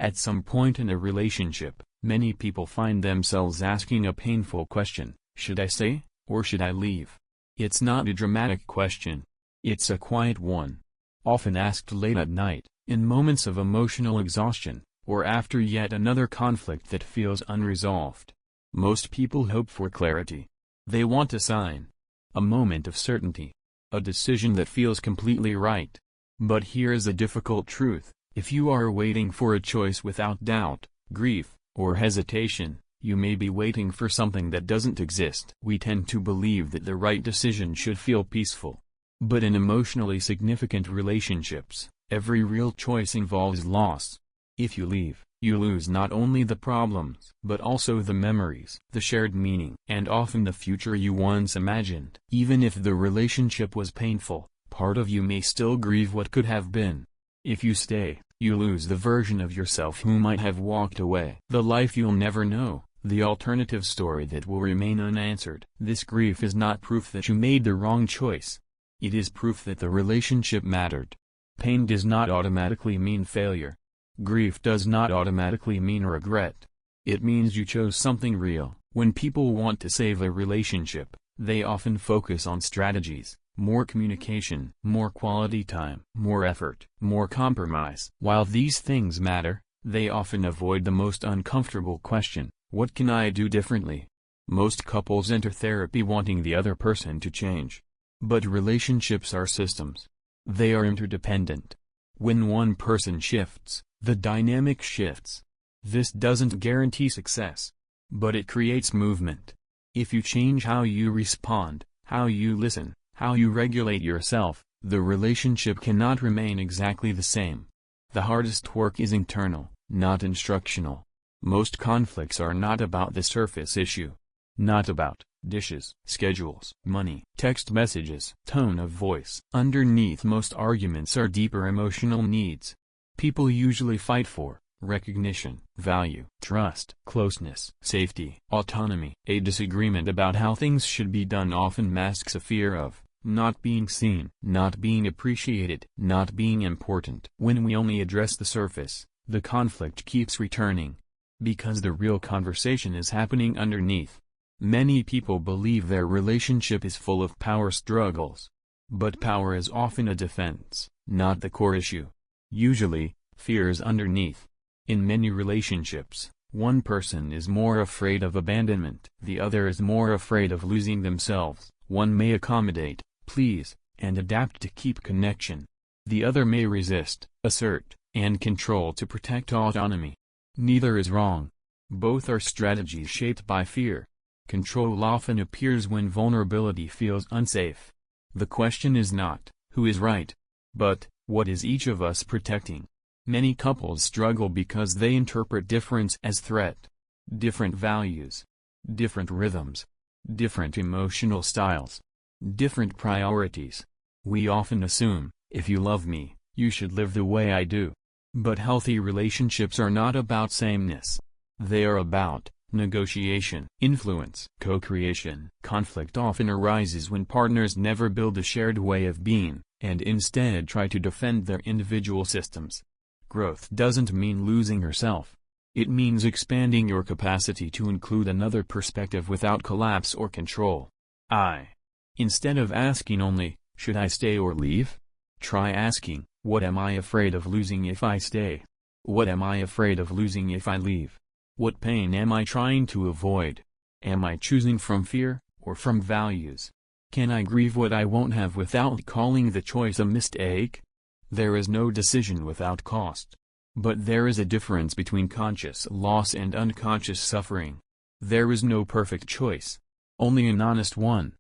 At some point in a relationship, many people find themselves asking a painful question: should I stay, or should I leave? It's not a dramatic question. It's a quiet one. Often asked late at night, in moments of emotional exhaustion, or after yet another conflict that feels unresolved. Most people hope for clarity. They want a sign. A moment of certainty. A decision that feels completely right. But here is a difficult truth: if you are waiting for a choice without doubt, grief, or hesitation, you may be waiting for something that doesn't exist. We tend to believe that the right decision should feel peaceful. But in emotionally significant relationships, every real choice involves loss. If you leave, you lose not only the problems, but also the memories, the shared meaning, and often the future you once imagined. Even if the relationship was painful, part of you may still grieve what could have been. If you stay, you lose the version of yourself who might have walked away. The life you'll never know, the alternative story that will remain unanswered. This grief is not proof that you made the wrong choice. It is proof that the relationship mattered. Pain does not automatically mean failure. Grief does not automatically mean regret. It means you chose something real. When people want to save a relationship, they often focus on strategies: more communication, more quality time, more effort, more compromise. While these things matter, they often avoid the most uncomfortable question: what can I do differently? Most couples enter therapy wanting the other person to change. But relationships are systems. They are interdependent. When one person shifts, the dynamic shifts. This doesn't guarantee success, but it creates movement. If you change how you respond, how you listen, how you regulate yourself, the relationship cannot remain exactly the same. The hardest work is internal, not instructional. Most conflicts are not about the surface issue. Not about dishes, schedules, money, text messages, tone of voice. Underneath most arguments are deeper emotional needs. People usually fight for recognition, value, trust, closeness, safety, autonomy. A disagreement about how things should be done often masks a fear of not being seen, not being appreciated, not being important. When we only address the surface, the conflict keeps returning. Because the real conversation is happening underneath. Many people believe their relationship is full of power struggles. But power is often a defense, not the core issue. Usually, fear is underneath. In many relationships, one person is more afraid of abandonment, the other is more afraid of losing themselves. One may accommodate, please, and adapt to keep connection. The other may resist, assert, and control to protect autonomy. Neither is wrong. Both are strategies shaped by fear. Control often appears when vulnerability feels unsafe. The question is not, who is right? But, what is each of us protecting? Many couples struggle because they interpret difference as threat. Different values. Different rhythms. Different emotional styles. Different priorities. We often assume, if you love me, you should live the way I do. But healthy relationships are not about sameness. They are about negotiation, influence, co-creation. Conflict often arises when partners never build a shared way of being, and instead try to defend their individual systems. Growth doesn't mean losing yourself. It means expanding your capacity to include another perspective without collapse or control. Instead of asking only, should I stay or leave? Try asking, what am I afraid of losing if I stay? What am I afraid of losing if I leave? What pain am I trying to avoid? Am I choosing from fear, or from values? Can I grieve what I won't have without calling the choice a mistake? There is no decision without cost. But there is a difference between conscious loss and unconscious suffering. There is no perfect choice. Only an honest one.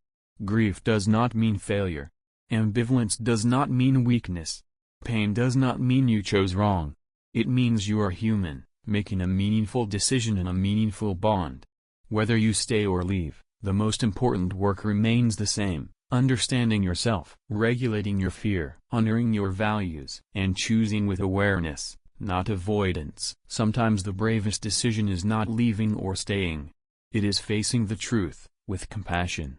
Grief does not mean failure. Ambivalence does not mean weakness. Pain does not mean you chose wrong. It means you are human, making a meaningful decision in a meaningful bond. Whether you stay or leave, the most important work remains the same: understanding yourself, regulating your fear, honoring your values, and choosing with awareness, not avoidance. Sometimes the bravest decision is not leaving or staying. It is facing the truth, with compassion.